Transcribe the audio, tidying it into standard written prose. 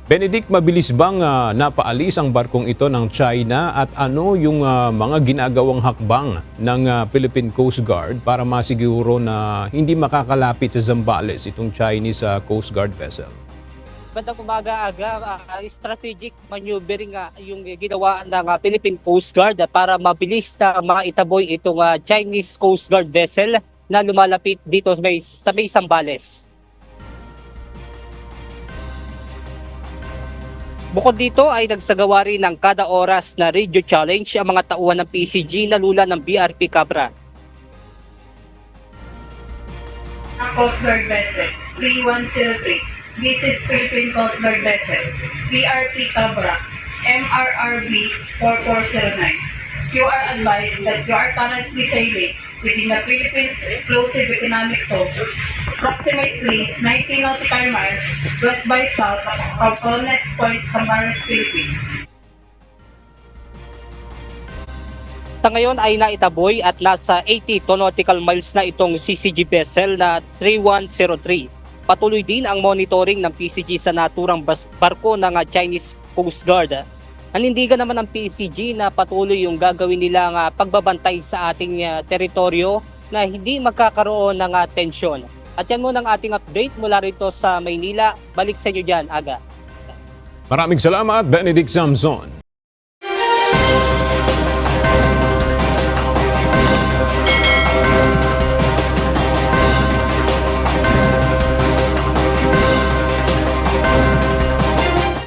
Benedict, mabilis bang napaalis ang barkong ito ng China at ano yung mga ginagawang hakbang ng Philippine Coast Guard para masiguro na hindi makakalapit sa Zambales itong Chinese Coast Guard vessel? Bandang umaga aga, strategic maneuvering yung ginawa ng Philippine Coast Guard para mabilis na maitaboy itong Chinese Coast Guard vessel na lumalapit dito sa may Zambales. Bukod dito ay nagsagawa rin ng kada oras na radio challenge ang mga tauhan ng PCG na lula ng BRP Cabra. Coast Guard vessel 3103. This is Philippine Coast Guard vessel BRP Cabra MRRB 4409. You are advised that you are currently sailing within the Philippines Exclusive Economic Zone, approximately 19 nautical miles west by south of Colnex Point, Zambales, Philippines. Sa ngayon ay naitaboy at nasa 80 nautical miles na itong CCG vessel na 3103. Patuloy din ang monitoring ng PCG sa naturang barko ng Chinese Coast Guard. Nanindigan naman ng PCG na patuloy yung gagawin nilang pagbabantay sa ating teritoryo na hindi magkakaroon ng tensyon. At yan muna ang ating update mula rito sa Maynila. Balik sa inyo dyan, Aga. Maraming salamat, Benedict Samson.